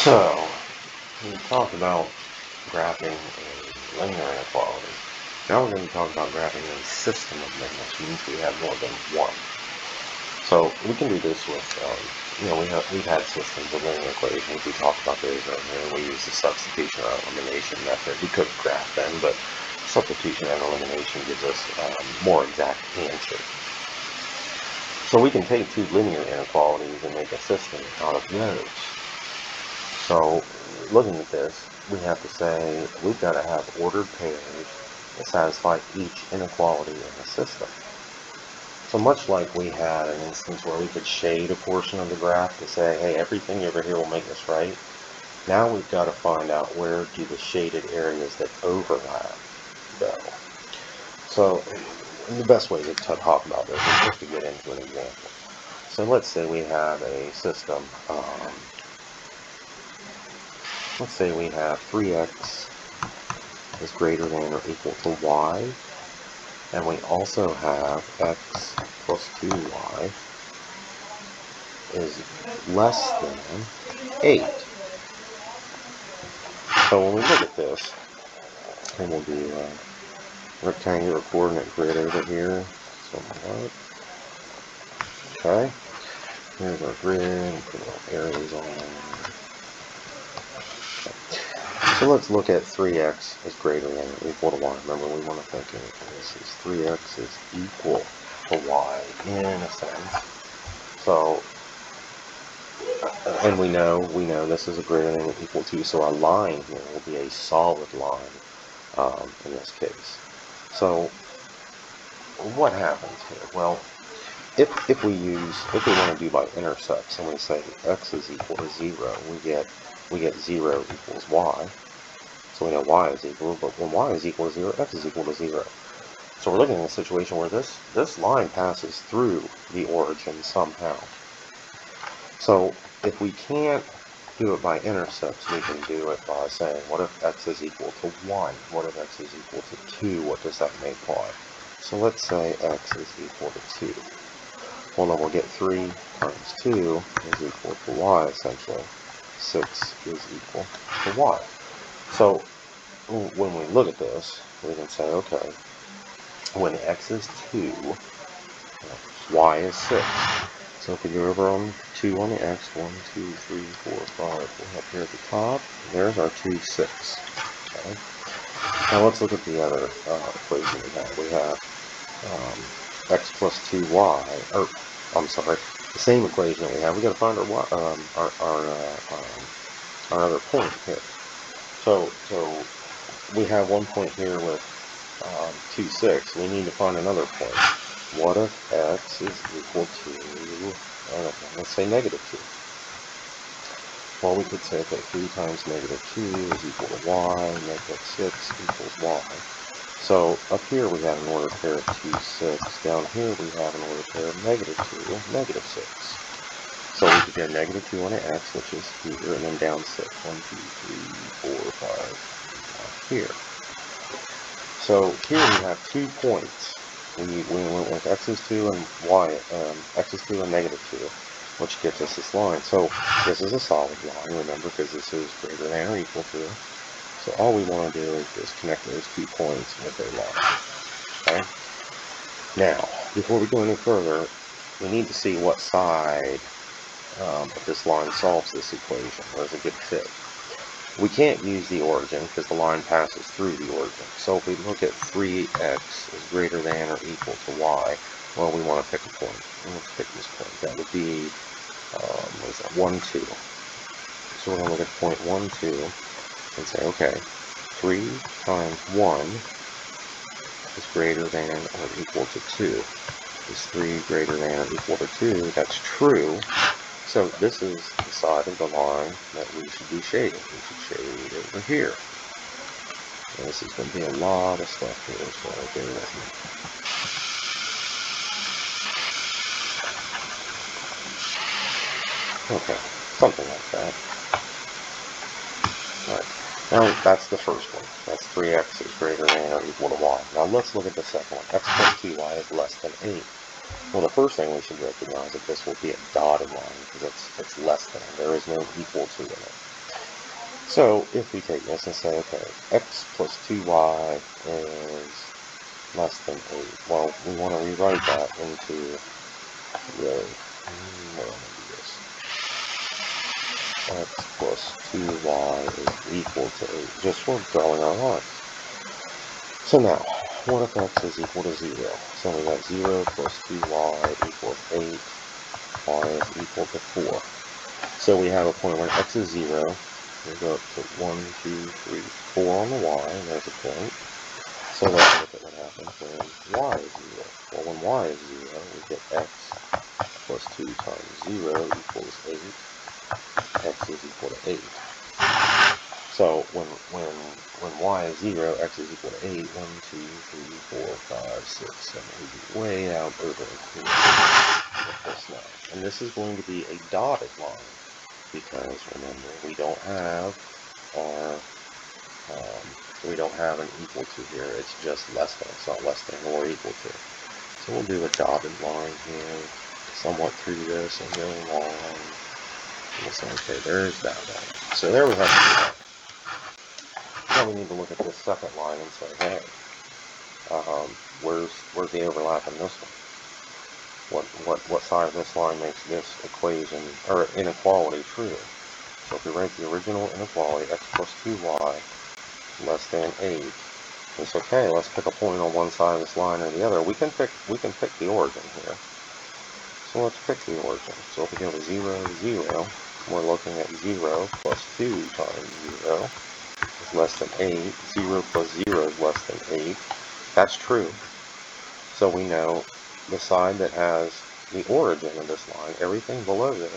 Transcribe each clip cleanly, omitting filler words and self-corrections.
So, we talked about graphing a linear inequality. Now we're going to talk about graphing a system of linear, which means we have more than one. So we can do this with, we've had systems of linear equations. We talked about those right here. We use the substitution or elimination method. We could graph them, but substitution and elimination gives us more exact answers. So we can take two linear inequalities and make a system out of those. So looking at this, we have to say we've got to have ordered pairs that satisfy each inequality in the system. So much like we had an instance where we could shade a portion of the graph to say, hey, everything over here will make this right. Now we've got to find out where do the shaded areas that overlap go. So the best way to talk about this is just to get into an example. So let's say we have a system. Let's say we have 3x is greater than or equal to y, and we also have x plus 2y is less than 8. So when we look at this, and we'll do a rectangular coordinate grid over here. So okay, here's our grid, put our arrows on. So let's look at 3x is greater than or equal to y. Remember, we want to think of this as 3x is equal to y in a sense. So, and we know this is a greater than or equal to, so our line here will be a solid line in this case. So what happens here? Well, if we want to do by intercepts and we say x is equal to 0, we get 0 equals y. So we know y is equal, but when y is equal to 0, x is equal to 0. So we're looking at a situation where this line passes through the origin somehow. So if we can't do it by intercepts, we can do it by saying, what if x is equal to 1? What if x is equal to 2? What does that imply? So let's say x is equal to 2. Well, then we'll get 3 times 2 is equal to y, essentially. 6 is equal to y. So when we look at this, we can say, okay, when x is 2, y is 6. So if we go over on 2 on the x, 1, 2, 3, 4, 5, we'll have here at the top, there's our 2, 6. Okay. Now let's look at the other equation we have. We have x plus 2y, or I'm sorry, the same equation that we have. We got to find our other point here. So we have one point here with 2, 6. We need to find another point. What if x is equal to, let's say negative 2? Well, we could say, okay, 3 times negative 2 is equal to y, negative 6 equals y. So up here we have an ordered pair of 2, 6. Down here we have an ordered pair of negative 2, negative 6. So we could get negative 2 on the x, which is here, and then down 6. 1, 2, 3, 4, 5, here. So here we have 2 points. We went with x is 2 and y, x is 2 and negative 2, which gives us this line. So this is a solid line, remember, because this is greater than or equal to. So all we want to do is just connect those 2 points with a line. Okay? Now, before we go any further, we need to see what side of this line solves this equation. Where does it get fit? We can't use the origin because the line passes through the origin. So if we look at 3x is greater than or equal to y, well, we want to pick a point. Let's pick this point. That would be, what is that, 1, 2. So we're going to look at point 1, 2 and say, okay, 3 times 1 is greater than or equal to 2. Is 3 greater than or equal to 2? That's true. So this is the side of the line that we should be shading. We should shade over here. And this is going to be a lot of stuff here, so bear with me. Okay, something like that. Alright, now that's the first one. That's 3x is greater than or equal to y. Now let's look at the second one. X plus 2y is less than 8. Well, the first thing we should recognize is this will be a dotted line because it's less than. There is no equal to in it. So if we take this and say, okay, x plus 2y is less than 8. Well, we want to rewrite that into really, what am I going to do this? X plus 2y is equal to 8, just for drawing our line. So now, what if x is equal to 0? So we got 0 plus 2y equals 8, y is equal to 4. So we have a point when x is 0, we go up to 1, 2, 3, 4 on the y, and there's a point. So let's look at what happens when y is 0. Well, when y is 0, we get x plus 2 times 0 equals 8. X is equal to 8. So when y is 0, x is equal to 8. 1, 2, 3, 4, 5, 6, 7, 8. Way out over here with this line. And this is going to be a dotted line because remember we don't have our an equal to here. It's just less than. It's not less than or equal to. So we'll do a dotted line here, somewhat through this and go along. We'll say, okay, there's that line. So there we have that. Now we need to look at this second line and say, hey, where's the overlap in this one? What side of this line makes this equation or inequality true? So if we write the original inequality, x plus 2y less than 8, it's okay. Let's pick a point on one side of this line or the other. We can pick the origin here. So let's pick the origin. So if we go to 0, 0, we're looking at 0 plus 2 times 0 is less than 8. 0 plus 0 is less than 8. That's true. So we know the side that has the origin of this line, everything below this,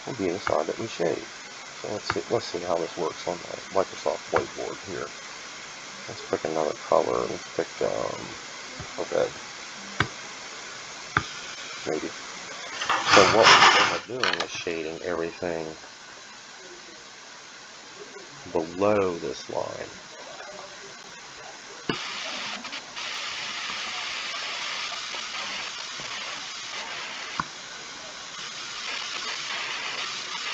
will be the side that we shade. So let's see how this works on the Microsoft whiteboard here. Let's pick another color. Let's pick a red. Maybe. So what we end up doing is shading everything below this line.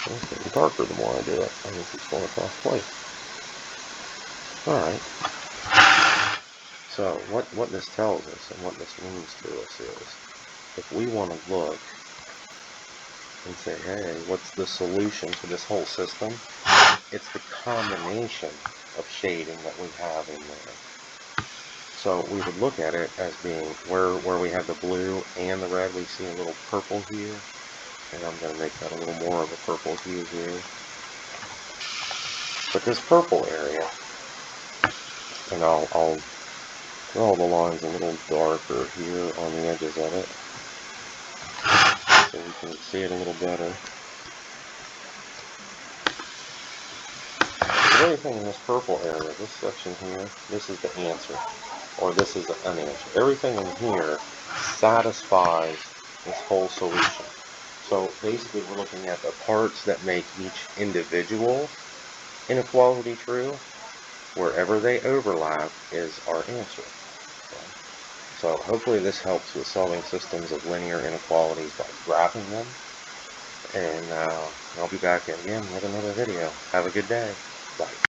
It's getting darker the more I do it. I guess it's going across white. Alright. So what this tells us and what this means to us is if we want to look and say, hey, what's the solution to this whole system? It's the combination of shading that we have in there. So we would look at it as being where we have the blue and the red, we see a little purple here. And I'm going to make that a little more of a purple hue here. But this purple area, and I'll draw the lines a little darker here on the edges of it, so we can see it a little better. Everything in this purple area, this section here, this is the answer, or this is an answer. Everything in here satisfies this whole solution. So basically we're looking at the parts that make each individual inequality true. Wherever they overlap is our answer. So hopefully this helps with solving systems of linear inequalities by graphing them. And I'll be back again with another video. Have a good day. Bye.